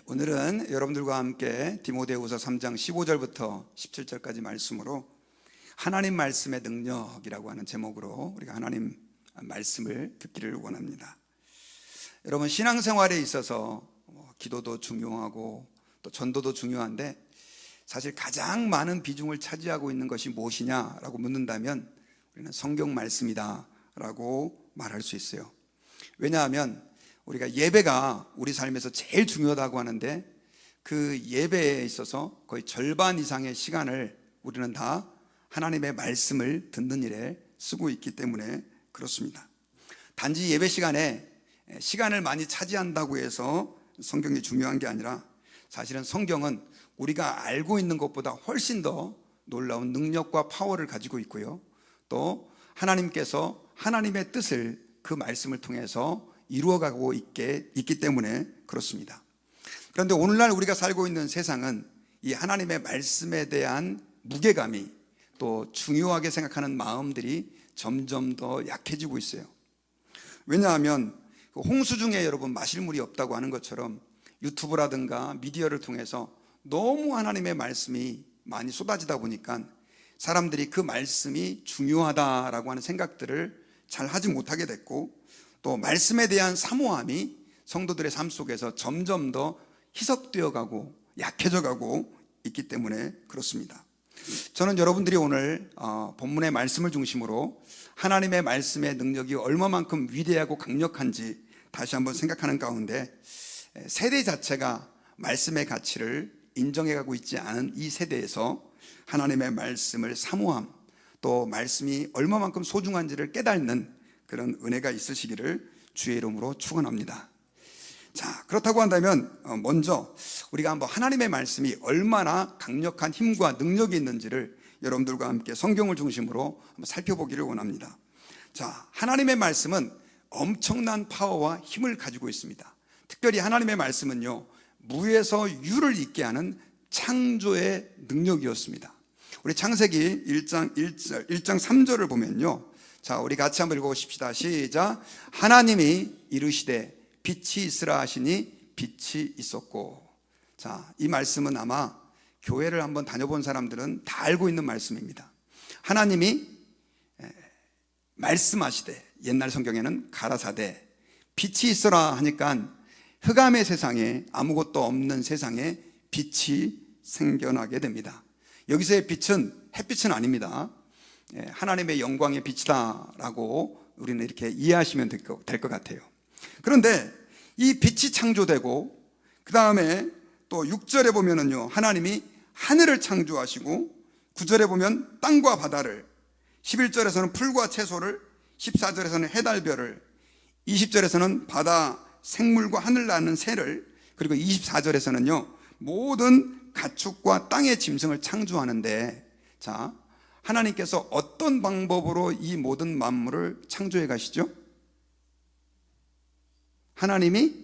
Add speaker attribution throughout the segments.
Speaker 1: 오늘은 여러분들과 함께 디모데후서 3장 15절부터 17절까지 말씀으로 하나님 말씀의 능력이라고 하는 제목으로 우리가 하나님 말씀을 듣기를 원합니다. 여러분, 신앙생활에 있어서 기도도 중요하고 또 전도도 중요한데 사실 가장 많은 비중을 차지하고 있는 것이 무엇이냐라고 묻는다면 우리는 성경 말씀이다 라고 말할 수 있어요. 왜냐하면 우리가 예배가 우리 삶에서 제일 중요하다고 하는데 그 예배에 있어서 거의 절반 이상의 시간을 우리는 다 하나님의 말씀을 듣는 일에 쓰고 있기 때문에 그렇습니다. 단지 예배 시간에 시간을 많이 차지한다고 해서 성경이 중요한 게 아니라 사실은 성경은 우리가 알고 있는 것보다 훨씬 더 놀라운 능력과 파워를 가지고 있고요, 또 하나님께서 하나님의 뜻을 그 말씀을 통해서 이루어가고 있기 때문에 그렇습니다. 그런데 오늘날 우리가 살고 있는 세상은 이 하나님의 말씀에 대한 무게감이 또 중요하게 생각하는 마음들이 점점 더 약해지고 있어요. 왜냐하면 홍수 중에 여러분 마실 물이 없다고 하는 것처럼 유튜브라든가 미디어를 통해서 너무 하나님의 말씀이 많이 쏟아지다 보니까 사람들이 그 말씀이 중요하다라고 하는 생각들을 잘 하지 못하게 됐고, 또 말씀에 대한 사모함이 성도들의 삶 속에서 점점 더 희석되어 가고 약해져 가고 있기 때문에 그렇습니다. 저는 여러분들이 오늘 본문의 말씀을 중심으로 하나님의 말씀의 능력이 얼마만큼 위대하고 강력한지 다시 한번 생각하는 가운데, 세대 자체가 말씀의 가치를 인정해 가고 있지 않은 이 세대에서 하나님의 말씀을 사모함, 또 말씀이 얼마만큼 소중한지를 깨닫는 그런 은혜가 있으시기를 주의 이름으로 축원합니다. 자, 그렇다고 한다면 먼저 우리가 한번 하나님의 말씀이 얼마나 강력한 힘과 능력이 있는지를 여러분들과 함께 성경을 중심으로 한번 살펴보기를 원합니다. 자, 하나님의 말씀은 엄청난 파워와 힘을 가지고 있습니다. 특별히 하나님의 말씀은요, 무에서 유를 있게 하는 창조의 능력이었습니다. 우리 창세기 1장 3절을 보면요, 자, 우리 같이 한번 읽어보십시다. 시작. 하나님이 이르시되 빛이 있으라 하시니 빛이 있었고. 자, 이 말씀은 아마 교회를 한번 다녀본 사람들은 다 알고 있는 말씀입니다. 하나님이 말씀하시되, 옛날 성경에는 가라사대 빛이 있어라 하니까 흑암의 세상에, 아무것도 없는 세상에 빛이 생겨나게 됩니다. 여기서의 빛은 햇빛은 아닙니다. 하나님의 영광의 빛이다라고 우리는 이렇게 이해하시면 될 것 같아요. 그런데 이 빛이 창조되고, 그 다음에 또 6절에 보면은요, 하나님이 하늘을 창조하시고, 9절에 보면 땅과 바다를, 11절에서는 풀과 채소를, 14절에서는 해달별을, 20절에서는 바다 생물과 하늘 나는 새를, 그리고 24절에서는요 모든 가축과 땅의 짐승을 창조하는데, 자, 하나님께서 어떤 방법으로 이 모든 만물을 창조해 가시죠? 하나님이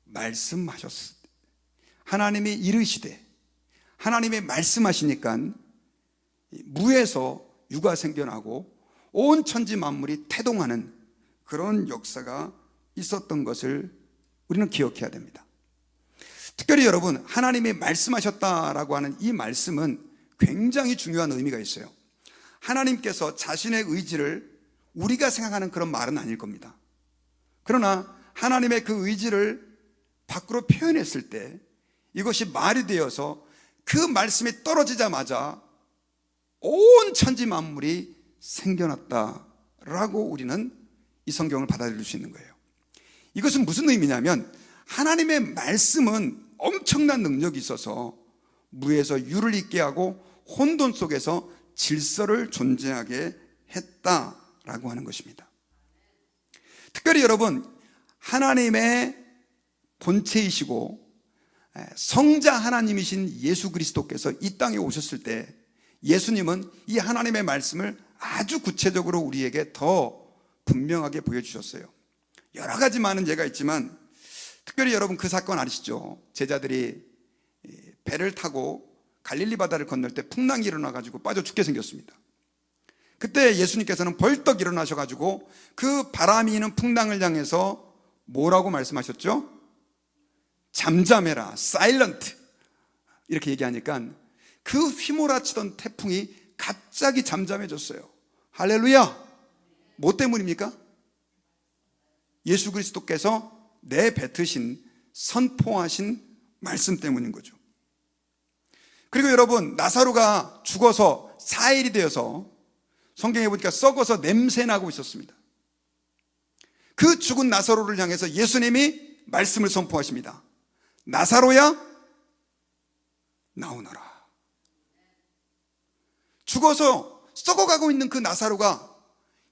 Speaker 1: 말씀하셨을 때, 하나님이 이르시되, 하나님이 말씀하시니까 무에서 유가 생겨나고 온 천지 만물이 태동하는 그런 역사가 있었던 것을 우리는 기억해야 됩니다. 특별히 여러분, 하나님이 말씀하셨다라고 하는 이 말씀은 굉장히 중요한 의미가 있어요. 하나님께서 자신의 의지를 우리가 생각하는 그런 말은 아닐 겁니다. 그러나 하나님의 그 의지를 밖으로 표현했을 때 이것이 말이 되어서 그 말씀이 떨어지자마자 온 천지 만물이 생겨났다라고 우리는 이 성경을 받아들일 수 있는 거예요. 이것은 무슨 의미냐면, 하나님의 말씀은 엄청난 능력이 있어서 무에서 유를 있게 하고 혼돈 속에서 질서를 존재하게 했다라고 하는 것입니다. 특별히 여러분, 하나님의 본체이시고 성자 하나님이신 예수 그리스도께서 이 땅에 오셨을 때 예수님은 이 하나님의 말씀을 아주 구체적으로 우리에게 더 분명하게 보여주셨어요. 여러 가지 많은 예가 있지만, 특별히 여러분 그 사건 아시죠? 제자들이 배를 타고 갈릴리 바다를 건널 때 풍랑이 일어나가지고 빠져 죽게 생겼습니다. 그때 예수님께서는 벌떡 일어나셔가지고 그 바람이 있는 풍랑을 향해서 뭐라고 말씀하셨죠? 잠잠해라, silent 이렇게 얘기하니까 그 휘몰아치던 태풍이 갑자기 잠잠해졌어요. 할렐루야. 뭐 때문입니까? 예수 그리스도께서 내뱉으신, 선포하신 말씀 때문인 거죠. 그리고 여러분, 나사로가 죽어서 4일이 되어서 성경에 보니까 썩어서 냄새나고 있었습니다. 그 죽은 나사로를 향해서 예수님이 말씀을 선포하십니다. 나사로야, 나오너라. 죽어서 썩어가고 있는 그 나사로가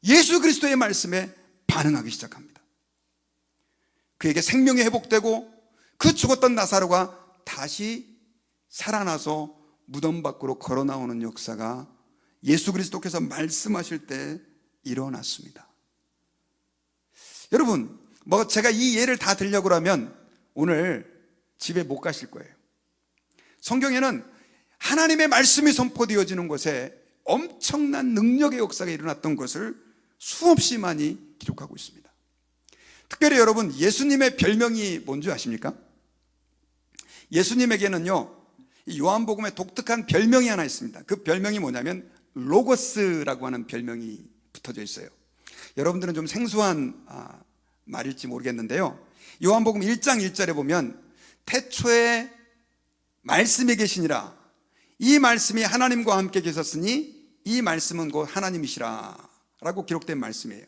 Speaker 1: 예수 그리스도의 말씀에 반응하기 시작합니다. 그에게 생명이 회복되고 그 죽었던 나사로가 다시 살아나서 무덤 밖으로 걸어 나오는 역사가 예수 그리스도께서 말씀하실 때 일어났습니다. 여러분, 제가 이 예를 다 들려고 하면 오늘 집에 못 가실 거예요. 성경에는 하나님의 말씀이 선포되어지는 곳에 엄청난 능력의 역사가 일어났던 것을 수없이 많이 기록하고 있습니다. 특별히 여러분, 예수님의 별명이 뭔지 아십니까? 예수님에게는요, 요한복음에 독특한 별명이 하나 있습니다. 그 별명이 뭐냐면 로고스라고 하는 별명이 붙어져 있어요. 여러분들은 좀 생소한 말일지 모르겠는데요, 요한복음 1장 1절에 보면 태초에 말씀이 계시니라, 이 말씀이 하나님과 함께 계셨으니 이 말씀은 곧 하나님이시라 라고 기록된 말씀이에요.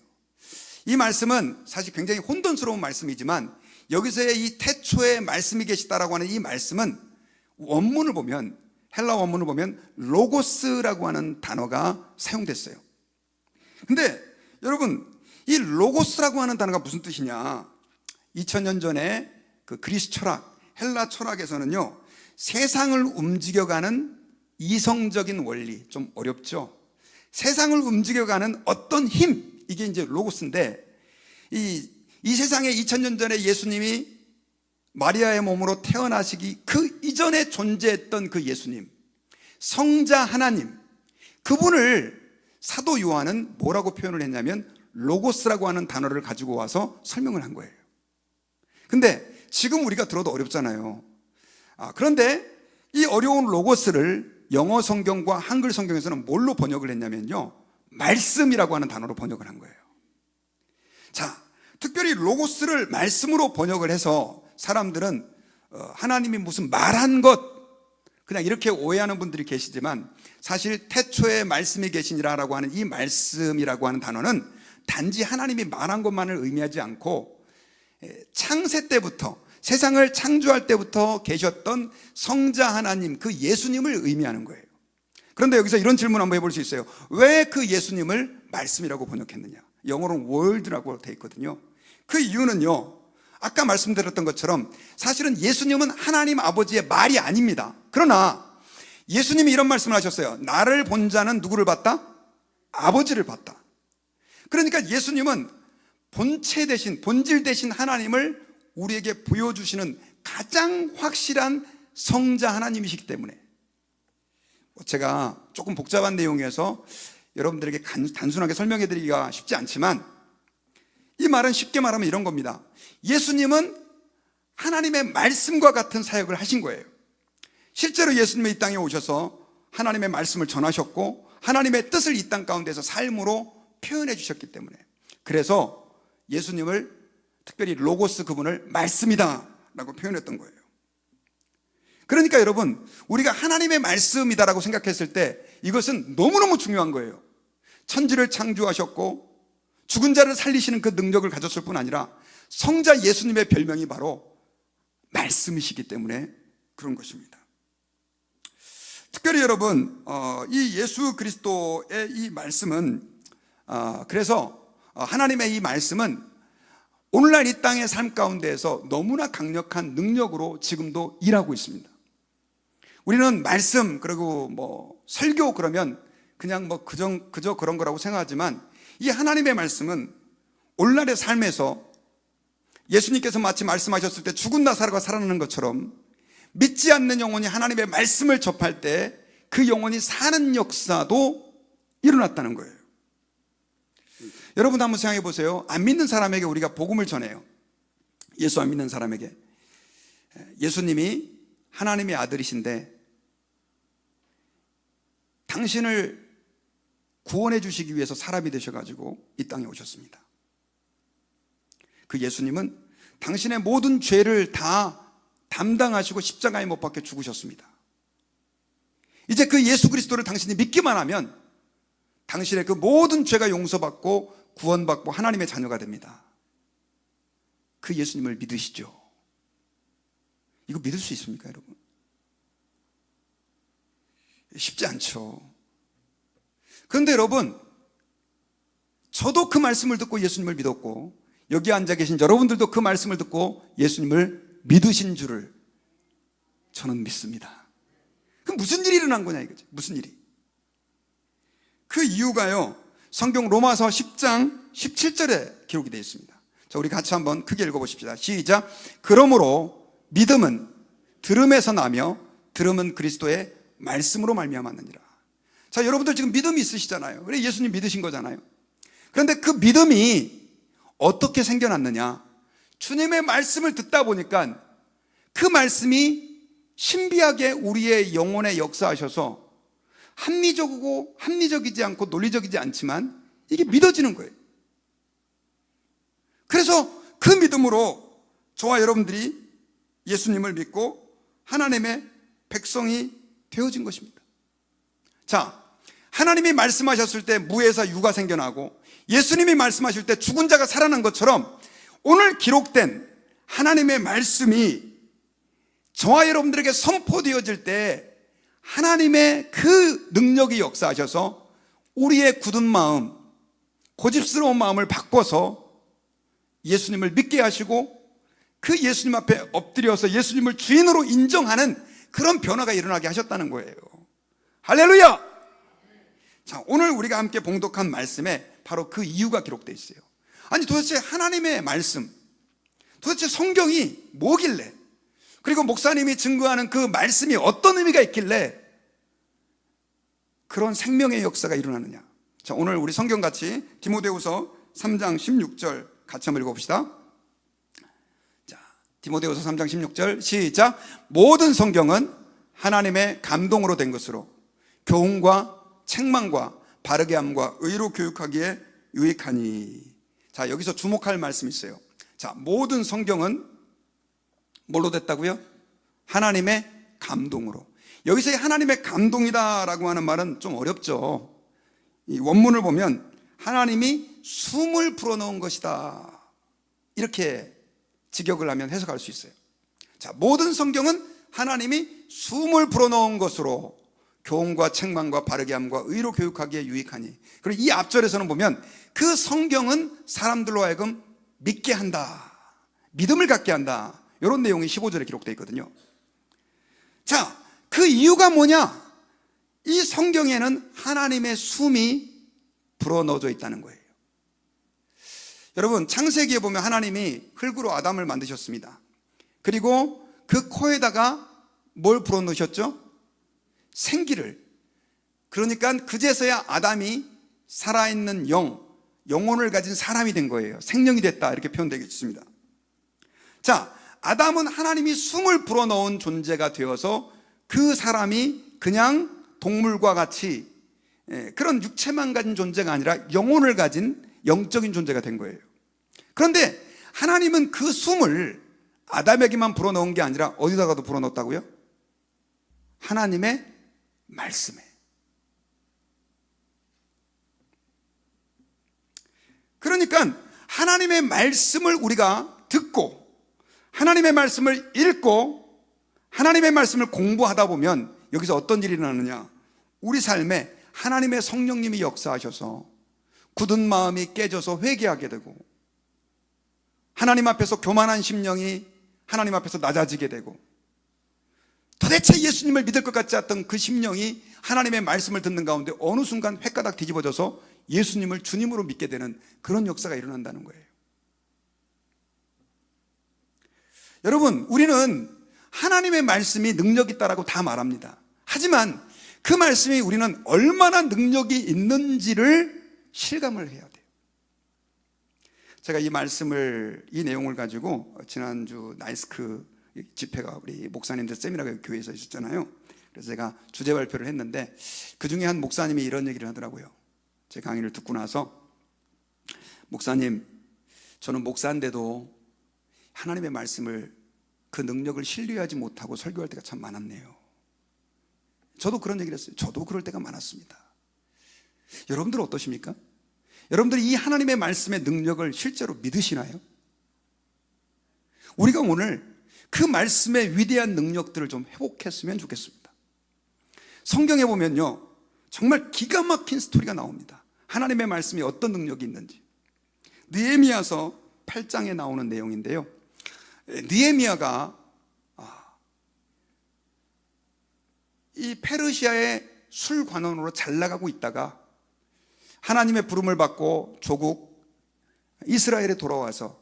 Speaker 1: 이 말씀은 사실 굉장히 혼돈스러운 말씀이지만 여기서의 이 태초에 말씀이 계시다라고 하는 이 말씀은 원문을 보면, 헬라 원문을 보면 로고스라고 하는 단어가 사용됐어요. 근데 여러분, 이 로고스라고 하는 단어가 무슨 뜻이냐? 2000년 전에 그 그리스 철학, 헬라 철학에서는요, 세상을 움직여가는 이성적인 원리, 좀 어렵죠? 세상을 움직여가는 어떤 힘, 이게 이제 로고스인데, 이 세상에 2000년 전에 예수님이 마리아의 몸으로 태어나시기 그 이전에 존재했던 그 예수님, 성자 하나님, 그분을 사도 요한은 뭐라고 표현을 했냐면 로고스라고 하는 단어를 가지고 와서 설명을 한 거예요. 근데 지금 우리가 들어도 어렵잖아요. 그런데 이 어려운 로고스를 영어 성경과 한글 성경에서는 뭘로 번역을 했냐면요, 말씀이라고 하는 단어로 번역을 한 거예요. 자, 특별히 로고스를 말씀으로 번역을 해서 사람들은 하나님이 무슨 말한 것, 그냥 이렇게 오해하는 분들이 계시지만 사실 태초에 말씀이 계시니라라고 하는 이 말씀이라고 하는 단어는 단지 하나님이 말한 것만을 의미하지 않고 창세 때부터, 세상을 창조할 때부터 계셨던 성자 하나님, 그 예수님을 의미하는 거예요. 그런데 여기서 이런 질문 한번 해볼 수 있어요. 왜 그 예수님을 말씀이라고 번역했느냐? 영어로는 word라고 되어 있거든요. 그 이유는요, 아까 말씀드렸던 것처럼 사실은 예수님은 하나님 아버지의 말이 아닙니다. 그러나 예수님이 이런 말씀을 하셨어요. 나를 본 자는 누구를 봤다? 아버지를 봤다. 그러니까 예수님은 본체 대신, 본질 대신 하나님을 우리에게 보여주시는 가장 확실한 성자 하나님이시기 때문에, 제가 조금 복잡한 내용이어서 여러분들에게 단순하게 설명해 드리기가 쉽지 않지만 이 말은 쉽게 말하면 이런 겁니다. 예수님은 하나님의 말씀과 같은 사역을 하신 거예요. 실제로 예수님이 이 땅에 오셔서 하나님의 말씀을 전하셨고 하나님의 뜻을 이 땅 가운데서 삶으로 표현해 주셨기 때문에, 그래서 예수님을 특별히 로고스, 그분을 말씀이다 라고 표현했던 거예요. 그러니까 여러분, 우리가 하나님의 말씀이다라고 생각했을 때 이것은 너무너무 중요한 거예요. 천지를 창조하셨고 죽은 자를 살리시는 그 능력을 가졌을 뿐 아니라 성자 예수님의 별명이 바로 말씀이시기 때문에 그런 것입니다. 특별히 여러분, 이 예수 그리스도의 이 말씀은, 그래서 하나님의 이 말씀은 오늘날 이 땅의 삶 가운데에서 너무나 강력한 능력으로 지금도 일하고 있습니다. 우리는 말씀, 그리고 설교 그러면 그냥 그저 그런 거라고 생각하지만 이 하나님의 말씀은 오늘날의 삶에서 예수님께서 마치 말씀하셨을 때 죽은 나사로가 살아나는 것처럼 믿지 않는 영혼이 하나님의 말씀을 접할 때 그 영혼이 사는 역사도 일어났다는 거예요. 여러분 한번 생각해 보세요. 안 믿는 사람에게 우리가 복음을 전해요. 예수 안 믿는 사람에게. 예수님이 하나님의 아들이신데 당신을 구원해 주시기 위해서 사람이 되셔가지고 이 땅에 오셨습니다. 그 예수님은 당신의 모든 죄를 다 담당하시고 십자가에 못 박혀 죽으셨습니다. 이제 그 예수 그리스도를 당신이 믿기만 하면 당신의 그 모든 죄가 용서받고 구원받고 하나님의 자녀가 됩니다. 그 예수님을 믿으시죠? 이거 믿을 수 있습니까, 여러분? 쉽지 않죠. 그런데 여러분, 저도 그 말씀을 듣고 예수님을 믿었고 여기 앉아 계신 여러분들도 그 말씀을 듣고 예수님을 믿으신 줄을 저는 믿습니다. 그럼 무슨 일이 일어난 거냐 이거죠. 무슨 일이? 그 이유가요, 성경 로마서 10장 17절에 기록이 되어 있습니다. 자, 우리 같이 한번 크게 읽어보십시다. 시작. 그러므로 믿음은 들음에서 나며 들음은 그리스도의 말씀으로 말미암았느니라. 자, 여러분들 지금 믿음이 있으시잖아요. 그래, 예수님 믿으신 거잖아요. 그런데 그 믿음이 어떻게 생겨났느냐? 주님의 말씀을 듣다 보니까 그 말씀이 신비하게 우리의 영혼에 역사하셔서 합리적이지 않고 논리적이지 않지만 이게 믿어지는 거예요. 그래서 그 믿음으로 저와 여러분들이 예수님을 믿고 하나님의 백성이 되어진 것입니다. 자, 하나님이 말씀하셨을 때 무에서 유가 생겨나고 예수님이 말씀하실 때 죽은 자가 살아난 것처럼 오늘 기록된 하나님의 말씀이 저와 여러분들에게 선포되어질 때 하나님의 그 능력이 역사하셔서 우리의 굳은 마음, 고집스러운 마음을 바꿔서 예수님을 믿게 하시고 그 예수님 앞에 엎드려서 예수님을 주인으로 인정하는 그런 변화가 일어나게 하셨다는 거예요. 할렐루야! 자, 오늘 우리가 함께 봉독한 말씀에 바로 그 이유가 기록되어 있어요. 아니, 도대체 하나님의 말씀, 도대체 성경이 뭐길래, 그리고 목사님이 증거하는 그 말씀이 어떤 의미가 있길래 그런 생명의 역사가 일어나느냐. 자, 오늘 우리 성경같이 디모데후서 3장 16절 같이 한번 읽어봅시다. 자, 디모데후서 3장 16절 시작. 모든 성경은 하나님의 감동으로 된 것으로 교훈과 책망과 바르게 함과 의로 교육하기에 유익하니. 자, 여기서 주목할 말씀이 있어요. 자, 모든 성경은 뭘로 됐다고요? 하나님의 감동으로. 여기서 하나님의 감동이다라고 하는 말은 좀 어렵죠. 이 원문을 보면 하나님이 숨을 불어넣은 것이다, 이렇게 직역을 하면 해석할 수 있어요. 자, 모든 성경은 하나님이 숨을 불어넣은 것으로 교훈과 책망과 바르게 함과 의로 교육하기에 유익하니. 그리고 이 앞절에서는 보면 그 성경은 사람들로 하여금 믿게 한다, 믿음을 갖게 한다, 이런 내용이 15절에 기록되어 있거든요. 자, 그 이유가 뭐냐? 이 성경에는 하나님의 숨이 불어넣어져 있다는 거예요. 여러분, 창세기에 보면 하나님이 흙으로 아담을 만드셨습니다. 그리고 그 코에다가 뭘 불어넣으셨죠? 생기를. 그러니까 그제서야 아담이 살아있는 영혼을 가진 사람이 된 거예요. 생명이 됐다, 이렇게 표현되겠습니다. 자, 아담은 하나님이 숨을 불어넣은 존재가 되어서 그 사람이 그냥 동물과 같이 그런 육체만 가진 존재가 아니라 영혼을 가진 영적인 존재가 된 거예요. 그런데 하나님은 그 숨을 아담에게만 불어넣은 게 아니라 어디다가도 불어넣었다고요? 하나님의 말씀에. 그러니까 하나님의 말씀을 우리가 듣고 하나님의 말씀을 읽고 하나님의 말씀을 공부하다 보면 여기서 어떤 일이 일어나느냐? 우리 삶에 하나님의 성령님이 역사하셔서 굳은 마음이 깨져서 회개하게 되고 하나님 앞에서 교만한 심령이 하나님 앞에서 낮아지게 되고 도대체 예수님을 믿을 것 같지 않던 그 심령이 하나님의 말씀을 듣는 가운데 어느 순간 횟가닥 뒤집어져서 예수님을 주님으로 믿게 되는 그런 역사가 일어난다는 거예요. 여러분, 우리는 하나님의 말씀이 능력 있다라고 다 말합니다. 하지만 그 말씀이 우리는 얼마나 능력이 있는지를 실감을 해야 돼요. 제가 이 내용을 가지고 지난주 나이스크 집회가 우리 목사님들 세미나가 교회에서 있었잖아요. 그래서 제가 주제 발표를 했는데 그 중에 한 목사님이 이런 얘기를 하더라고요. 제 강의를 듣고 나서, 목사님, 저는 목사인데도 하나님의 말씀을, 그 능력을 신뢰하지 못하고 설교할 때가 참 많았네요. 저도 그런 얘기를 했어요. 저도 그럴 때가 많았습니다. 여러분들 어떠십니까? 여러분들이 이 하나님의 말씀의 능력을 실제로 믿으시나요? 우리가 오늘 그 말씀의 위대한 능력들을 좀 회복했으면 좋겠습니다. 성경에 보면요, 정말 기가 막힌 스토리가 나옵니다. 하나님의 말씀이 어떤 능력이 있는지. 느헤미야서 8장에 나오는 내용인데요, 느헤미야가 이 페르시아의 술관원으로 잘 나가고 있다가 하나님의 부름을 받고 조국 이스라엘에 돌아와서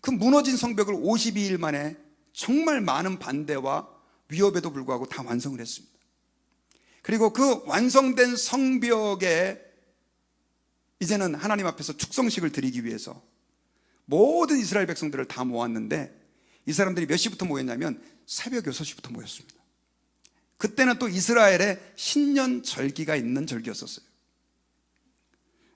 Speaker 1: 그 무너진 성벽을 52일 만에 정말 많은 반대와 위협에도 불구하고 다 완성을 했습니다. 그리고 그 완성된 성벽에 이제는 하나님 앞에서 축성식을 드리기 위해서 모든 이스라엘 백성들을 다 모았는데, 이 사람들이 몇 시부터 모였냐면 새벽 6시부터 모였습니다. 그때는 또 이스라엘의 신년 절기가 있는 절기였었어요.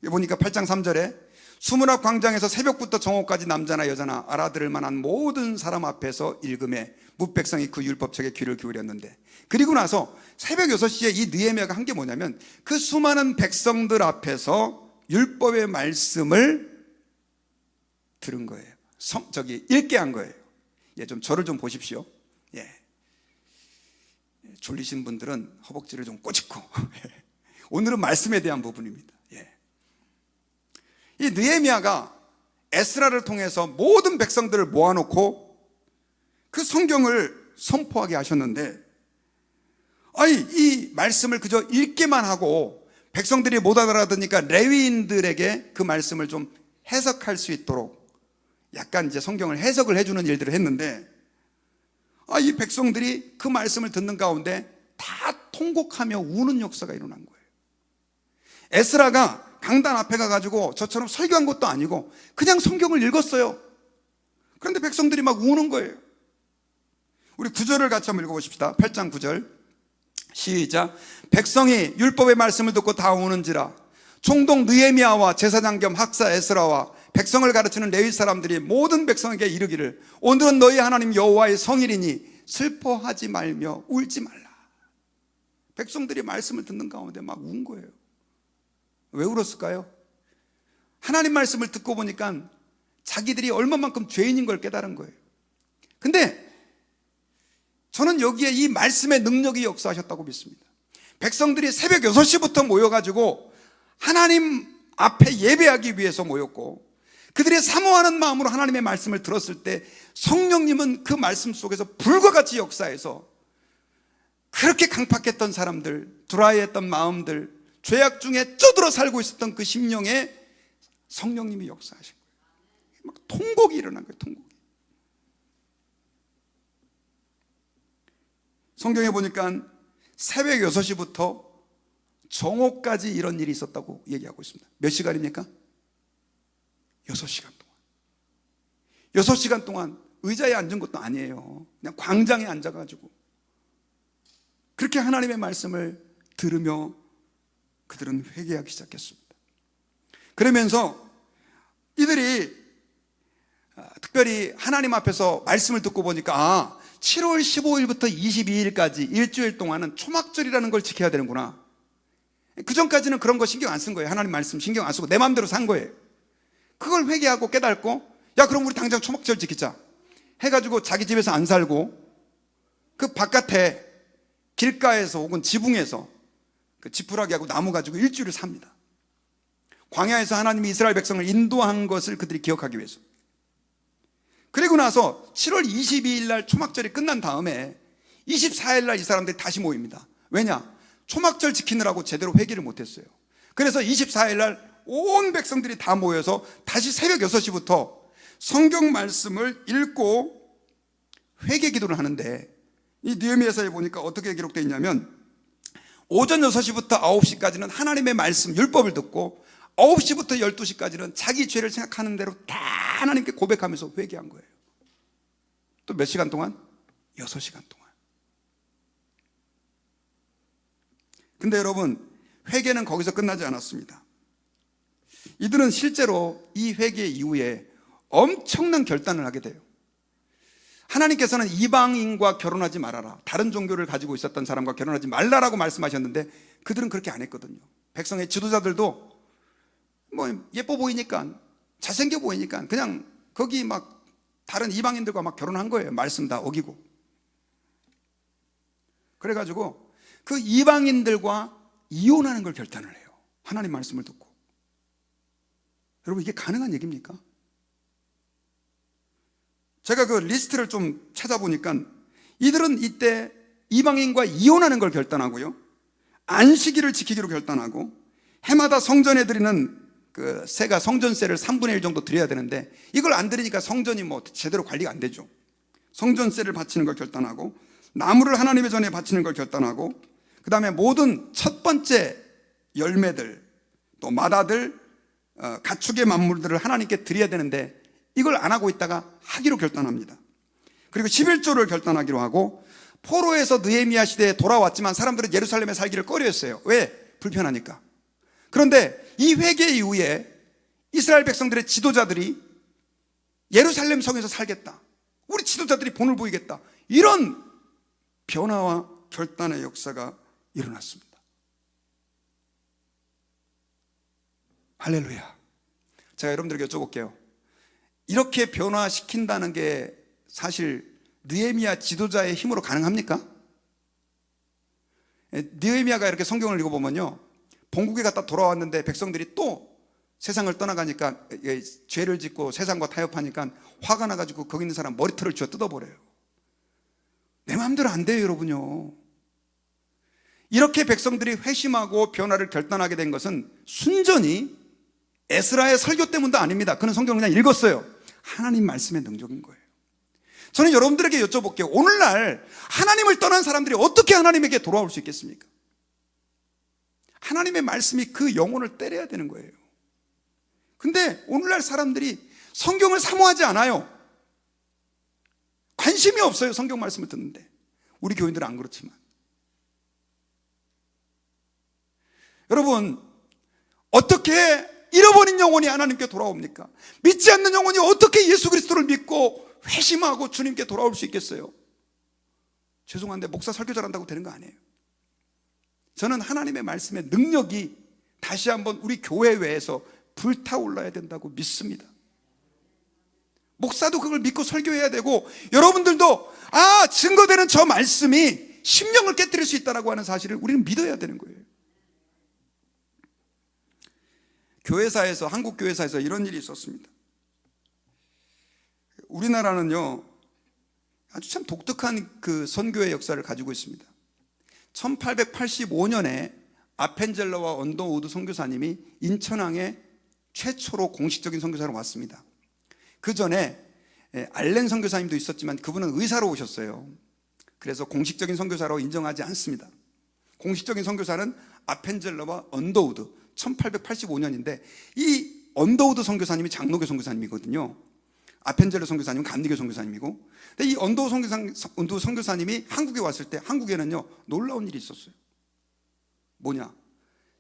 Speaker 1: 보니까 8장 3절에 수문앞 광장에서 새벽부터 정오까지 남자나 여자나 알아들을 만한 모든 사람 앞에서 읽음에 뭇백성이 그 율법책에 귀를 기울였는데, 그리고 나서 새벽 6시에 이 느헤미야가 한 게 뭐냐면 그 수많은 백성들 앞에서 율법의 말씀을 들은 거예요. 읽게 한 거예요. 좀 저를 좀 보십시오. 졸리신 분들은 허벅지를 좀 꼬집고 오늘은 말씀에 대한 부분입니다. 이 느헤미야가 에스라를 통해서 모든 백성들을 모아놓고 그 성경을 선포하게 하셨는데, 이 말씀을 그저 읽기만 하고 백성들이 못 알아듣으니까 레위인들에게 그 말씀을 좀 해석할 수 있도록 약간 이제 성경을 해석을 해주는 일들을 했는데, 이 백성들이 그 말씀을 듣는 가운데 다 통곡하며 우는 역사가 일어난 거예요. 에스라가 강단 앞에 가가지고 저처럼 설교한 것도 아니고 그냥 성경을 읽었어요. 그런데 백성들이 막 우는 거예요. 우리 9절을 같이 한번 읽어보십시다. 8장 9절 시작. 백성이 율법의 말씀을 듣고 다 우는지라. 총독 느헤미야와 제사장 겸 학사 에스라와 백성을 가르치는 레위 사람들이 모든 백성에게 이르기를, 오늘은 너희 하나님 여호와의 성일이니 슬퍼하지 말며 울지 말라. 백성들이 말씀을 듣는 가운데 막 운 거예요. 왜 울었을까요? 하나님 말씀을 듣고 보니까 자기들이 얼마만큼 죄인인 걸 깨달은 거예요. 근데 저는 여기에 이 말씀의 능력이 역사하셨다고 믿습니다. 백성들이 새벽 6시부터 모여가지고 하나님 앞에 예배하기 위해서 모였고, 그들이 사모하는 마음으로 하나님의 말씀을 들었을 때 성령님은 그 말씀 속에서 불과 같이 역사해서 그렇게 강팍했던 사람들, 드라이했던 마음들, 죄악 중에 쪄들어 살고 있었던 그 심령에 성령님이 역사하신 거예요. 막 통곡이 일어난 거예요. 통곡이. 성경에 보니까 새벽 6시부터 정오까지 이런 일이 있었다고 얘기하고 있습니다. 몇 시간입니까? 6시간 동안. 6시간 동안 의자에 앉은 것도 아니에요. 그냥 광장에 앉아가지고 그렇게 하나님의 말씀을 들으며 그들은 회개하기 시작했습니다. 그러면서 이들이 특별히 하나님 앞에서 말씀을 듣고 보니까 7월 15일부터 22일까지 일주일 동안은 초막절이라는 걸 지켜야 되는구나. 그 전까지는 그런 거 신경 안 쓴 거예요. 하나님 말씀 신경 안 쓰고 내 마음대로 산 거예요. 그걸 회개하고 깨닫고, 야 그럼 우리 당장 초막절 지키자 해가지고 자기 집에서 안 살고 그 바깥에 길가에서 혹은 지붕에서 그 지푸라기하고 나무 가지고 일주일을 삽니다. 광야에서 하나님이 이스라엘 백성을 인도한 것을 그들이 기억하기 위해서. 그리고 나서 7월 22일 날 초막절이 끝난 다음에 24일 날 이 사람들이 다시 모입니다. 왜냐? 초막절 지키느라고 제대로 회개를 못했어요. 그래서 24일 날 온 백성들이 다 모여서 다시 새벽 6시부터 성경 말씀을 읽고 회개 기도를 하는데, 이 느헤미야서에 보니까 어떻게 기록되어 있냐면 오전 6시부터 9시까지는 하나님의 말씀 율법을 듣고 9시부터 12시까지는 자기 죄를 생각하는 대로 다 하나님께 고백하면서 회개한 거예요. 또 몇 시간 동안? 6시간 동안. 근데 여러분, 회개는 거기서 끝나지 않았습니다. 이들은 실제로 이 회개 이후에 엄청난 결단을 하게 돼요. 하나님께서는 이방인과 결혼하지 말아라, 다른 종교를 가지고 있었던 사람과 결혼하지 말라라고 말씀하셨는데 그들은 그렇게 안 했거든요. 백성의 지도자들도 뭐 예뻐 보이니까, 잘생겨 보이니까 그냥 거기 막 다른 이방인들과 막 결혼한 거예요. 말씀 다 어기고. 그래가지고 그 이방인들과 이혼하는 걸 결단을 해요. 하나님 말씀을 듣고. 여러분, 이게 가능한 얘기입니까? 제가 그 리스트를 좀 찾아보니까 이들은 이때 이방인과 이혼하는 걸 결단하고요, 안식일을 지키기로 결단하고, 해마다 성전에 드리는 그 세가 성전세를 3분의 1 정도 드려야 되는데 이걸 안 드리니까 성전이 뭐 제대로 관리가 안 되죠. 성전세를 바치는 걸 결단하고, 나무를 하나님의 전에 바치는 걸 결단하고, 그 다음에 모든 첫 번째 열매들, 또 마다들, 가축의 만물들을 하나님께 드려야 되는데 이걸 안 하고 있다가 하기로 결단합니다. 그리고 11조를 결단하기로 하고, 포로에서 느헤미야 시대에 돌아왔지만 사람들은 예루살렘에 살기를 꺼려했어요. 왜? 불편하니까. 그런데 이 회개 이후에 이스라엘 백성들의 지도자들이 예루살렘 성에서 살겠다, 우리 지도자들이 본을 보이겠다, 이런 변화와 결단의 역사가 일어났습니다. 할렐루야. 제가 여러분들에게 여쭤볼게요. 이렇게 변화시킨다는 게 사실 느헤미야 지도자의 힘으로 가능합니까? 느헤미야가 이렇게 성경을 읽어보면요, 본국에 갔다 돌아왔는데 백성들이 또 세상을 떠나가니까, 죄를 짓고 세상과 타협하니까 화가 나가지고 거기 있는 사람 머리털을 쥐어 뜯어버려요. 내 마음대로 안 돼요, 여러분요. 이렇게 백성들이 회심하고 변화를 결단하게 된 것은 순전히 에스라의 설교 때문도 아닙니다. 그는 성경을 그냥 읽었어요. 하나님 말씀의 능력인 거예요. 저는 여러분들에게 여쭤볼게요. 오늘날 하나님을 떠난 사람들이 어떻게 하나님에게 돌아올 수 있겠습니까? 하나님의 말씀이 그 영혼을 때려야 되는 거예요. 근데 오늘날 사람들이 성경을 사모하지 않아요. 관심이 없어요, 성경 말씀을 듣는데. 우리 교인들은 안 그렇지만. 여러분, 어떻게 잃어버린 영혼이 하나님께 돌아옵니까? 믿지 않는 영혼이 어떻게 예수 그리스도를 믿고 회심하고 주님께 돌아올 수 있겠어요? 죄송한데 목사 설교 잘한다고 되는 거 아니에요. 저는 하나님의 말씀의 능력이 다시 한번 우리 교회 외에서 불타올라야 된다고 믿습니다. 목사도 그걸 믿고 설교해야 되고, 여러분들도 증거되는 저 말씀이 심령을 깨뜨릴 수 있다고 하는 사실을 우리는 믿어야 되는 거예요. 교회사에서, 한국 교회사에서 이런 일이 있었습니다. 우리나라는요, 아주 참 독특한 그 선교의 역사를 가지고 있습니다. 1885년에 아펜젤러와 언더우드 선교사님이 인천항에 최초로 공식적인 선교사로 왔습니다. 그 전에 알렌 선교사님도 있었지만 그분은 의사로 오셨어요. 그래서 공식적인 선교사로 인정하지 않습니다. 공식적인 선교사는 아펜젤러와 언더우드, 1885년인데 이 언더우드 선교사님이 장로교 선교사님이거든요. 아펜젤러 선교사님은 감리교 선교사님이고, 근데 이 언더우드 선교사님이 한국에 왔을 때 한국에는요, 놀라운 일이 있었어요. 뭐냐?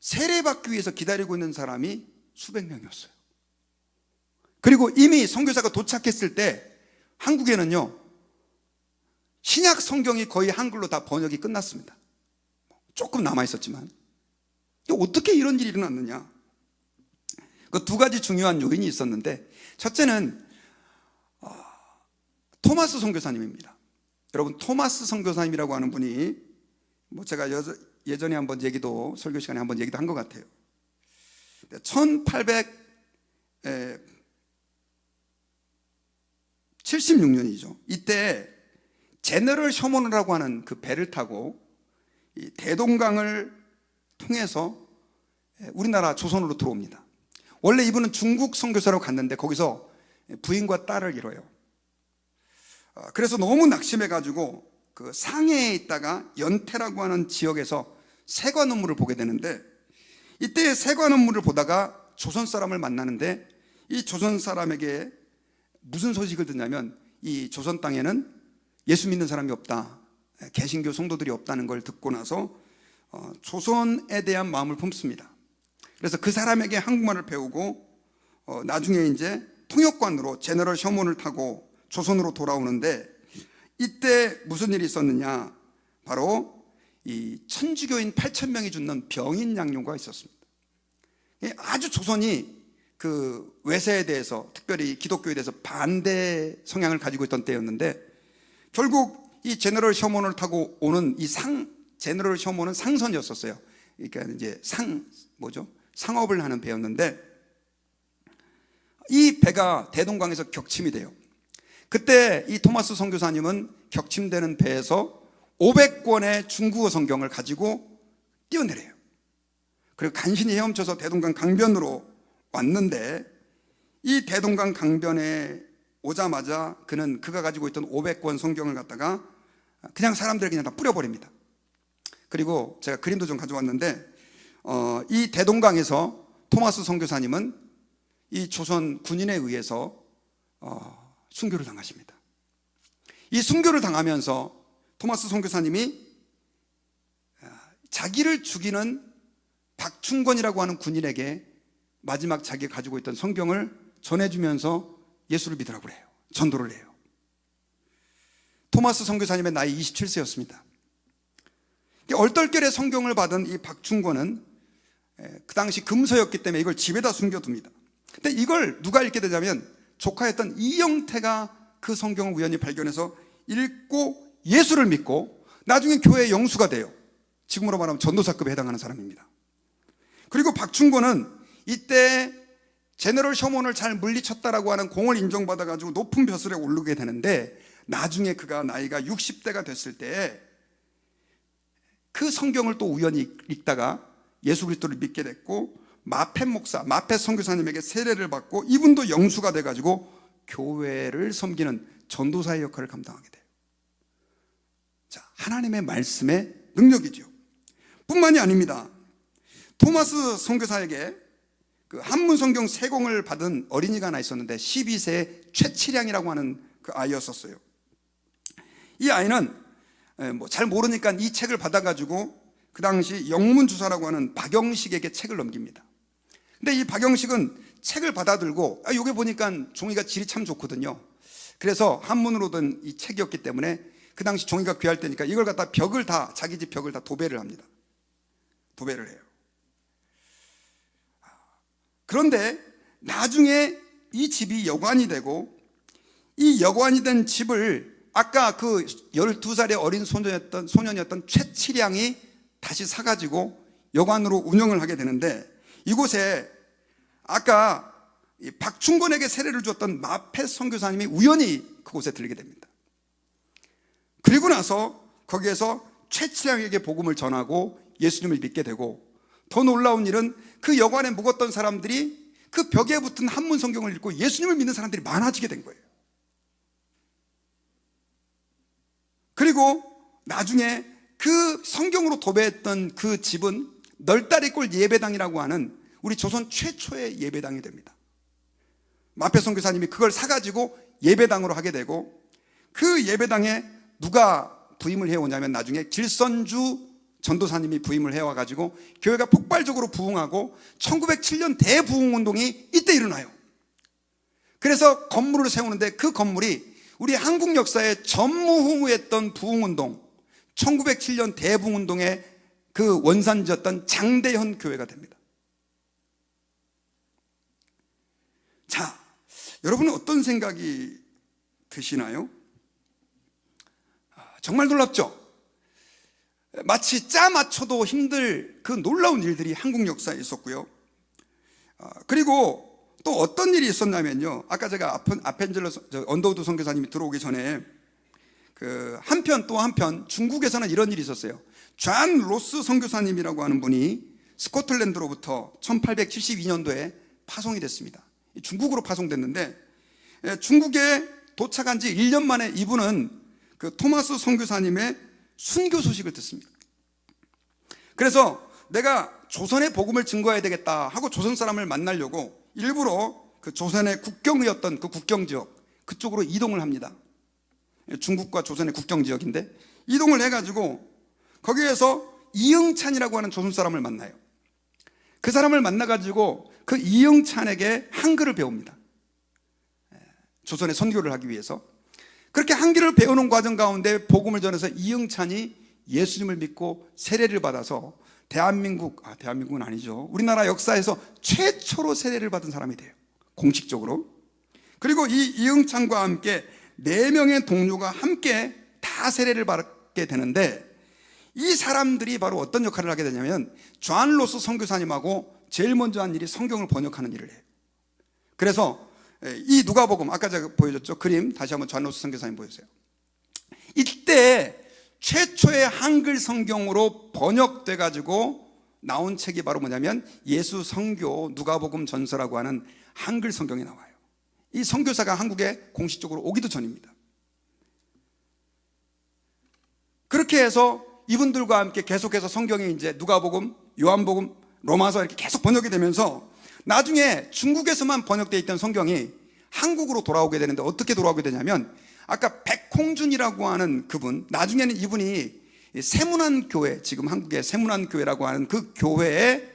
Speaker 1: 세례받기 위해서 기다리고 있는 사람이 수백 명이었어요. 그리고 이미 선교사가 도착했을 때 한국에는요, 신약 성경이 거의 한글로 다 번역이 끝났습니다. 조금 남아있었지만. 어떻게 이런 일이 일어났느냐? 그 두 가지 중요한 요인이 있었는데, 첫째는 토마스 선교사님입니다. 여러분, 토마스 선교사님이라고 하는 분이 제가 예전에 한번 설교 시간에 한번 얘기도 한 것 같아요. 1876년이죠. 이때 제너럴 셔먼이라고 하는 그 배를 타고 이 대동강을 통해서 우리나라 조선으로 들어옵니다. 원래 이분은 중국 선교사로 갔는데 거기서 부인과 딸을 잃어요. 그래서 너무 낙심해가지고 그 상해에 있다가 연태라고 하는 지역에서 세관원물을 보게 되는데, 이때 세관원물을 보다가 조선 사람을 만나는데, 이 조선 사람에게 무슨 소식을 듣냐면 이 조선 땅에는 예수 믿는 사람이 없다, 개신교 성도들이 없다는 걸 듣고 나서 조선에 대한 마음을 품습니다. 그래서 그 사람에게 한국말을 배우고 나중에 이제 통역관으로 제너럴 셔먼을 타고 조선으로 돌아오는데, 이때 무슨 일이 있었느냐, 바로 이 천주교인 8,000명이 죽는 병인 양요가 있었습니다. 아주 조선이 그 외세에 대해서, 특별히 기독교에 대해서 반대 성향을 가지고 있던 때였는데, 결국 이 제너럴 셔먼을 타고 오는 이 제너럴 셔먼은 상선이었었어요. 그러니까 이제 상업을 하는 배였는데, 이 배가 대동강에서 격침이 돼요. 그때 이 토마스 선교사님은 격침되는 배에서 500권의 중국어 성경을 가지고 뛰어내려요. 그리고 간신히 헤엄쳐서 대동강 강변으로 왔는데, 이 대동강 강변에 오자마자 그가 가지고 있던 500권 성경을 갖다가 그냥 사람들에게 그냥 다 뿌려버립니다. 그리고 제가 그림도 좀 가져왔는데, 이 대동강에서 토마스 선교사님은 이 조선 군인에 의해서 순교를 당하십니다. 이 순교를 당하면서 토마스 선교사님이 자기를 죽이는 박충권이라고 하는 군인에게 마지막 자기가 가지고 있던 성경을 전해주면서 예수를 믿으라고 해요. 전도를 해요. 토마스 선교사님의 나이 27세였습니다. 얼떨결에 성경을 받은 이 박충권은 그 당시 금서였기 때문에 이걸 집에다 숨겨둡니다. 근데 이걸 누가 읽게 되냐면 조카였던 이영태가 그 성경을 우연히 발견해서 읽고 예수를 믿고 나중에 교회의 영수가 돼요. 지금으로 말하면 전도사급에 해당하는 사람입니다. 그리고 박충권은 이때 제너럴 셔먼을 잘 물리쳤다라고 하는 공을 인정받아가지고 높은 벼슬에 오르게 되는데, 나중에 그가 나이가 60대가 됐을 때 그 성경을 또 우연히 읽다가 예수 그리스도를 믿게 됐고, 마펫 선교사님에게 세례를 받고 이분도 영수가 돼가지고 교회를 섬기는 전도사의 역할을 감당하게 돼요. 자, 하나님의 말씀의 능력이죠. 뿐만이 아닙니다. 토마스 선교사에게 그 한문 성경 세공을 받은 어린이가 하나 있었는데, 12세의 최치량이라고 하는 그 아이였었어요. 이 아이는 잘 모르니까 이 책을 받아가지고 그 당시 영문주사라고 하는 박영식에게 책을 넘깁니다. 근데 이 박영식은 책을 받아들고, 요게 보니까 종이가 질이 참 좋거든요. 그래서 한문으로 된 이 책이었기 때문에 그 당시 종이가 귀할 때니까 이걸 갖다 자기 집 벽을 다 도배를 합니다. 도배를 해요. 그런데 나중에 이 집이 여관이 되고, 이 여관이 된 집을 아까 그 12살의 어린 소년이었던 최치량이 다시 사가지고 여관으로 운영을 하게 되는데, 이곳에 아까 박충권에게 세례를 줬던 마펫 선교사님이 우연히 그곳에 들리게 됩니다. 그리고 나서 거기에서 최치량에게 복음을 전하고 예수님을 믿게 되고, 더 놀라운 일은 그 여관에 묵었던 사람들이 그 벽에 붙은 한문 성경을 읽고 예수님을 믿는 사람들이 많아지게 된 거예요. 그리고 나중에 그 성경으로 도배했던 그 집은 널다리골 예배당이라고 하는 우리 조선 최초의 예배당이 됩니다. 마펫 선교사님이 그걸 사가지고 예배당으로 하게 되고, 그 예배당에 누가 부임을 해오냐면 나중에 길선주 전도사님이 부임을 해와가지고 교회가 폭발적으로 부흥하고 1907년 대부흥운동이 이때 일어나요. 그래서 건물을 세우는데, 그 건물이 우리 한국 역사에 전무후무했던 부흥운동, 1907년 대부흥운동의 그 원산지였던 장대현 교회가 됩니다. 자, 여러분은 어떤 생각이 드시나요? 정말 놀랍죠? 마치 짜 맞춰도 힘들 그 놀라운 일들이 한국 역사에 있었고요. 그리고 또 어떤 일이 있었냐면요, 아까 제가 언더우드 선교사님이 들어오기 전에 그 한편 중국에서는 이런 일이 있었어요. 존 로스 선교사님이라고 하는 분이 스코틀랜드로부터 1872년도에 파송이 됐습니다. 중국으로 파송됐는데, 중국에 도착한 지 1년 만에 이분은 그 토마스 선교사님의 순교 소식을 듣습니다. 그래서 내가 조선의 복음을 증거해야 되겠다 하고 조선 사람을 만나려고 일부러 그 조선의 국경이었던 그 국경 지역 그쪽으로 이동을 합니다. 중국과 조선의 국경 지역인데 이동을 해가지고 거기에서 이응찬이라고 하는 조선 사람을 만나요. 그 사람을 만나가지고 그 이응찬에게 한글을 배웁니다. 조선에 선교를 하기 위해서. 그렇게 한글을 배우는 과정 가운데 복음을 전해서 이응찬이 예수님을 믿고 세례를 받아서 대한민국은 아니죠, 우리나라 역사에서 최초로 세례를 받은 사람이 돼요, 공식적으로. 그리고 이 이응찬과 함께 4명의 동료가 함께 다 세례를 받게 되는데, 이 사람들이 바로 어떤 역할을 하게 되냐면 존 로스 선교사님하고 제일 먼저 한 일이 성경을 번역하는 일을 해요. 그래서 이 누가복음, 아까 제가 보여줬죠, 그림 다시 한번 존 로스 선교사님 보여주세요. 이때 최초의 한글 성경으로 번역돼 가지고 나온 책이 바로 뭐냐면 예수 성교 누가복음 전서라고 하는 한글 성경이 나와요. 이 선교사가 한국에 공식적으로 오기도 전입니다. 그렇게 해서 이분들과 함께 계속해서 성경이 이제 누가복음, 요한복음, 로마서 이렇게 계속 번역이 되면서 나중에 중국에서만 번역되어 있던 성경이 한국으로 돌아오게 되는데, 어떻게 돌아오게 되냐면 아까 백홍준이라고 하는 그분, 나중에는 이분이 세문안교회, 지금 한국의 세문안교회라고 하는 그 교회의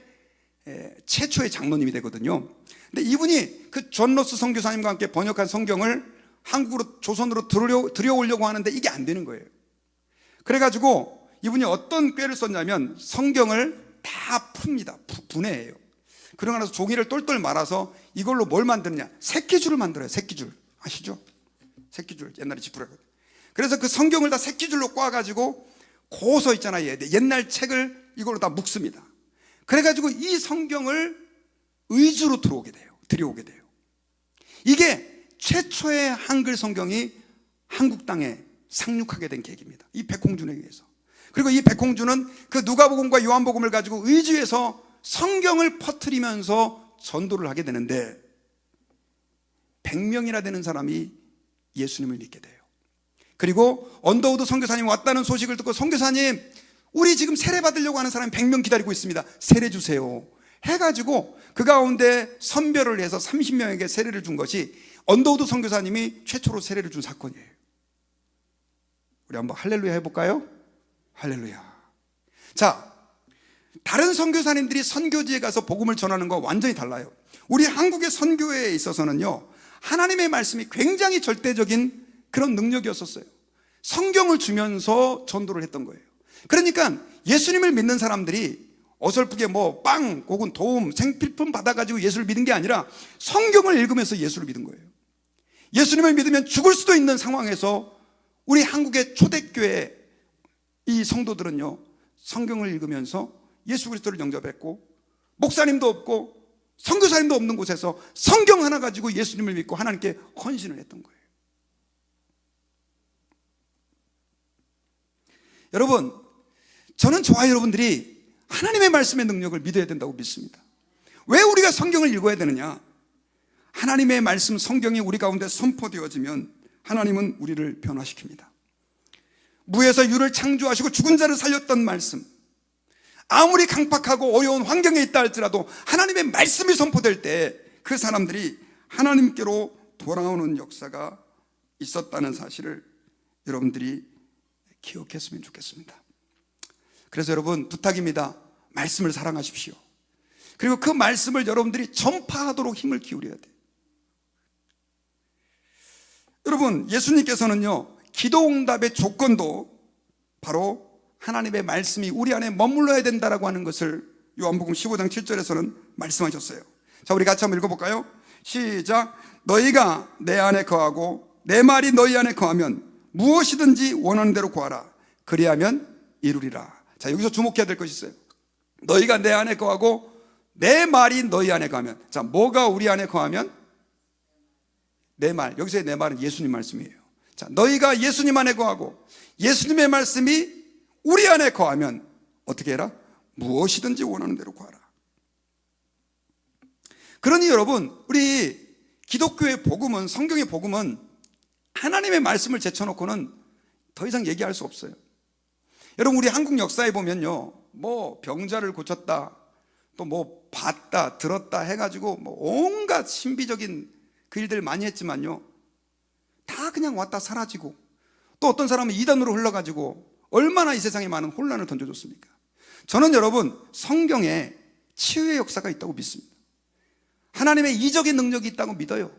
Speaker 1: 최초의 장로님이 되거든요. 근데 이분이 그 존 로스 선교사님과 함께 번역한 성경을 한국으로, 조선으로 들여오려고 하는데 이게 안 되는 거예요. 그래가지고 이분이 어떤 꾀를 썼냐면 성경을 다 풉니다. 분해해요. 그러고 나서 종이를 똘똘 말아서 이걸로 뭘 만드느냐, 새끼줄을 만들어요. 새끼줄 아시죠? 새끼줄, 옛날에 지푸라고. 그래서 그 성경을 다 새끼줄로 꽈가지고 고서 있잖아요, 옛날 책을 이걸로 다 묶습니다. 그래가지고 이 성경을 의주로 들여오게 돼요. 이게 최초의 한글 성경이 한국 땅에 상륙하게 된 계기입니다, 이 백홍준에 의해서. 그리고 이 백홍준은 그 누가복음과 요한복음을 가지고 의주에서 성경을 퍼뜨리면서 전도를 하게 되는데 100명이나 되는 사람이 예수님을 믿게 돼요. 그리고 언더우드 선교사님이 왔다는 소식을 듣고, 선교사님, 우리 지금 세례 받으려고 하는 사람이 100명 기다리고 있습니다, 세례 주세요 해가지고 그 가운데 선별을 해서 30명에게 세례를 준 것이 언더우드 선교사님이 최초로 세례를 준 사건이에요. 우리 한번 할렐루야 해볼까요? 할렐루야. 자, 다른 선교사님들이 선교지에 가서 복음을 전하는 거 완전히 달라요. 우리 한국의 선교에 있어서는요, 하나님의 말씀이 굉장히 절대적인 그런 능력이었었어요. 성경을 주면서 전도를 했던 거예요. 그러니까 예수님을 믿는 사람들이 어설프게 뭐 빵 혹은 도움, 생필품 받아가지고 예수를 믿은 게 아니라 성경을 읽으면서 예수를 믿은 거예요. 예수님을 믿으면 죽을 수도 있는 상황에서 우리 한국의 초대교회 이 성도들은요, 성경을 읽으면서 예수 그리스도를 영접했고, 목사님도 없고 선교사님도 없는 곳에서 성경 하나 가지고 예수님을 믿고 하나님께 헌신을 했던 거예요. 여러분, 저는 저와 여러분들이 하나님의 말씀의 능력을 믿어야 된다고 믿습니다. 왜 우리가 성경을 읽어야 되느냐? 하나님의 말씀, 성경이 우리 가운데 선포되어지면 하나님은 우리를 변화시킵니다. 무에서 유를 창조하시고 죽은 자를 살렸던 말씀, 아무리 강팍하고 어려운 환경에 있다 할지라도 하나님의 말씀이 선포될 때 그 사람들이 하나님께로 돌아오는 역사가 있었다는 사실을 여러분들이 기억했으면 좋겠습니다. 그래서 여러분, 부탁입니다. 말씀을 사랑하십시오. 그리고 그 말씀을 여러분들이 전파하도록 힘을 기울여야 돼요. 여러분, 예수님께서는요, 기도응답의 조건도 바로 하나님의 말씀이 우리 안에 머물러야 된다라고 하는 것을 요한복음 15장 7절에서는 말씀하셨어요. 자, 우리 같이 한번 읽어볼까요? 시작. 너희가 내 안에 거하고 내 말이 너희 안에 거하면 무엇이든지 원하는 대로 구하라. 그리하면 이루리라. 자, 여기서 주목해야 될 것이 있어요. 너희가 내 안에 거하고 내 말이 너희 안에 거하면. 자, 뭐가 우리 안에 거하면? 내 말. 여기서의 내 말은 예수님 말씀이에요. 자, 너희가 예수님 안에 거하고 예수님의 말씀이 우리 안에 거하면 어떻게 해라? 무엇이든지 원하는 대로 구하라. 그러니 여러분, 우리 기독교의 복음은, 성경의 복음은 하나님의 말씀을 제쳐놓고는 더 이상 얘기할 수 없어요. 여러분, 우리 한국 역사에 보면요, 뭐 병자를 고쳤다, 또 뭐 봤다 들었다 해가지고 뭐 온갖 신비적인 그 일들 많이 했지만요, 다 그냥 왔다 사라지고 또 어떤 사람은 이단으로 흘러가지고 얼마나 이 세상에 많은 혼란을 던져줬습니까? 저는 여러분, 성경에 치유의 역사가 있다고 믿습니다. 하나님의 이적의 능력이 있다고 믿어요.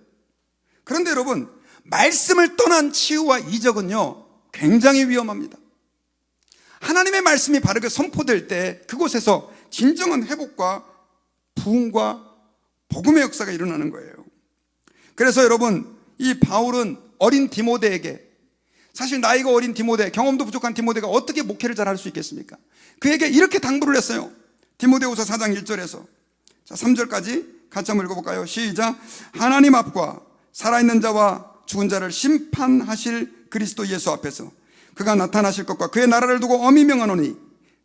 Speaker 1: 그런데 여러분, 말씀을 떠난 치유와 이적은요, 굉장히 위험합니다. 하나님의 말씀이 바르게 선포될 때 그곳에서 진정한 회복과 부흥과 복음의 역사가 일어나는 거예요. 그래서 여러분, 이 바울은 어린 디모데에게, 사실 나이가 어린 디모데, 경험도 부족한 디모데가 어떻게 목회를 잘할 수 있겠습니까? 그에게 이렇게 당부를 했어요. 디모데후서 4장 1절에서 3절까지 같이 한번 읽어볼까요? 시작. 하나님 앞과 살아있는 자와 죽은 자를 심판하실 그리스도 예수 앞에서 그가 나타나실 것과 그의 나라를 두고 엄히 명하노니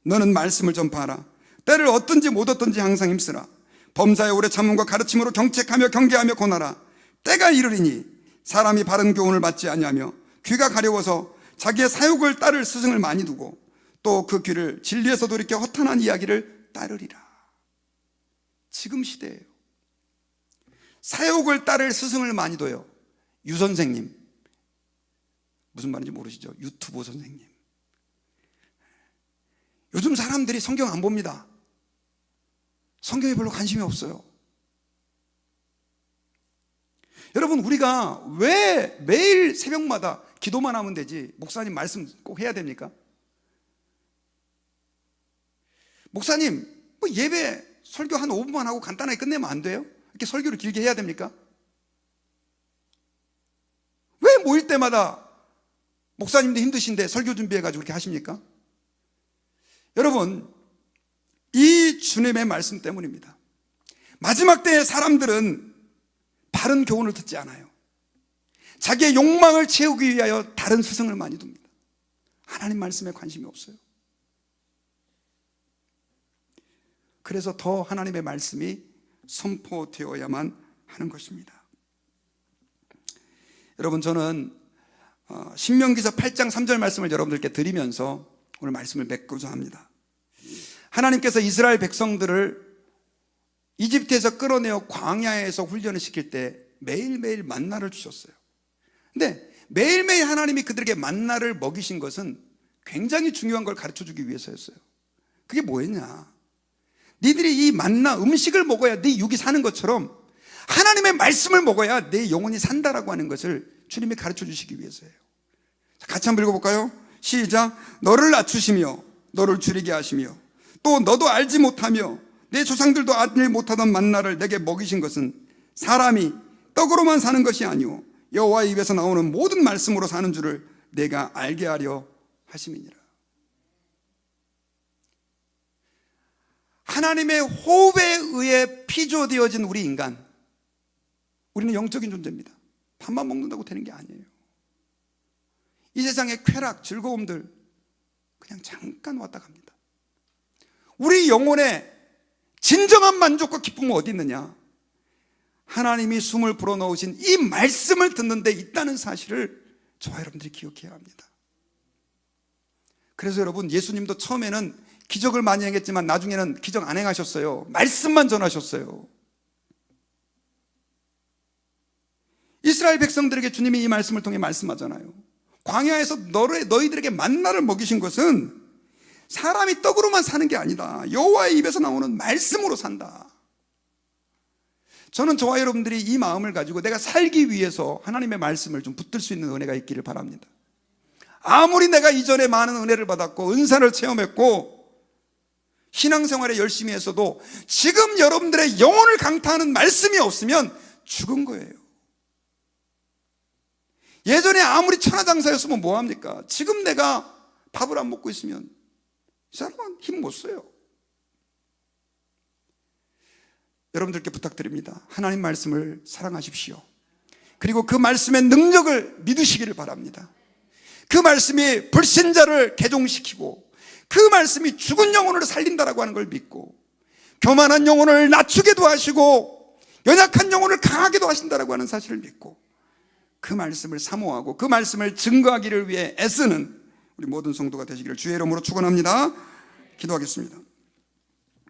Speaker 1: 너는 말씀을 전파하라. 때를 얻든지 못 얻든지 항상 힘쓰라. 범사의 오래 참음과 가르침으로 경책하며 경계하며 권하라. 때가 이르리니 사람이 바른 교훈을 받지 아니하며 귀가 가려워서 자기의 사욕을 따를 스승을 많이 두고 또 그 귀를 진리에서 돌이켜 허탄한 이야기를 따르리라. 지금 시대예요. 사욕을 따를 스승을 많이 둬요. 유 선생님, 무슨 말인지 모르시죠? 유튜브 선생님. 요즘 사람들이 성경 안 봅니다. 성경에 별로 관심이 없어요. 여러분, 우리가 왜 매일 새벽마다 기도만 하면 되지 목사님 말씀 꼭 해야 됩니까? 목사님, 뭐 예배 설교 한 5분만 하고 간단하게 끝내면 안 돼요? 이렇게 설교를 길게 해야 됩니까? 왜 모일 때마다 목사님도 힘드신데 설교 준비해가지고 그렇게 하십니까? 여러분, 이 주님의 말씀 때문입니다. 마지막 때의 사람들은 바른 교훈을 듣지 않아요. 자기의 욕망을 채우기 위하여 다른 스승을 많이 둡니다. 하나님 말씀에 관심이 없어요. 그래서 더 하나님의 말씀이 선포되어야만 하는 것입니다. 여러분, 저는 신명기서 8장 3절 말씀을 여러분들께 드리면서 오늘 말씀을 맺고자 합니다. 하나님께서 이스라엘 백성들을 이집트에서 끌어내어 광야에서 훈련을 시킬 때 매일매일 만나를 주셨어요. 근데 매일매일 하나님이 그들에게 만나를 먹이신 것은 굉장히 중요한 걸 가르쳐주기 위해서였어요. 그게 뭐였냐? 니들이 이 만나 음식을 먹어야 네 육이 사는 것처럼 하나님의 말씀을 먹어야 내 영혼이 산다라고 하는 것을 주님이 가르쳐주시기 위해서예요. 같이 한번 읽어볼까요? 시작. 너를 낮추시며 너를 줄이게 하시며 또 너도 알지 못하며 내 조상들도 알지 못하던 만나를 내게 먹이신 것은 사람이 떡으로만 사는 것이 아니오 여호와의 입에서 나오는 모든 말씀으로 사는 줄을 내가 알게 하려 하심이니라. 하나님의 호흡에 의해 피조되어진 우리 인간, 우리는 영적인 존재입니다. 밥만 먹는다고 되는 게 아니에요. 이 세상의 쾌락, 즐거움들 그냥 잠깐 왔다 갑니다. 우리 영혼의 진정한 만족과 기쁨은 어디 있느냐? 하나님이 숨을 불어넣으신 이 말씀을 듣는 데 있다는 사실을 저와 여러분들이 기억해야 합니다. 그래서 여러분, 예수님도 처음에는 기적을 많이 행했지만 나중에는 기적 안 행하셨어요. 말씀만 전하셨어요. 이스라엘 백성들에게 주님이 이 말씀을 통해 말씀하잖아요. 광야에서 너희들에게 만나를 먹이신 것은 사람이 떡으로만 사는 게 아니다. 여호와의 입에서 나오는 말씀으로 산다. 저는 저와 여러분들이 이 마음을 가지고 내가 살기 위해서 하나님의 말씀을 좀 붙들 수 있는 은혜가 있기를 바랍니다. 아무리 내가 이전에 많은 은혜를 받았고 은사를 체험했고 신앙생활에 열심히 했어도 지금 여러분들의 영혼을 강타하는 말씀이 없으면 죽은 거예요. 예전에 아무리 천하장사였으면 뭐합니까? 지금 내가 밥을 안 먹고 있으면 이 사람은 힘 못 써요. 여러분들께 부탁드립니다. 하나님 말씀을 사랑하십시오. 그리고 그 말씀의 능력을 믿으시기를 바랍니다. 그 말씀이 불신자를 개종시키고 그 말씀이 죽은 영혼을 살린다라고 하는 걸 믿고 교만한 영혼을 낮추게도 하시고 연약한 영혼을 강하게도 하신다라고 하는 사실을 믿고 그 말씀을 사모하고 그 말씀을 증거하기를 위해 애쓰는 우리 모든 성도가 되시기를 주의 이름으로 축원합니다. 기도하겠습니다.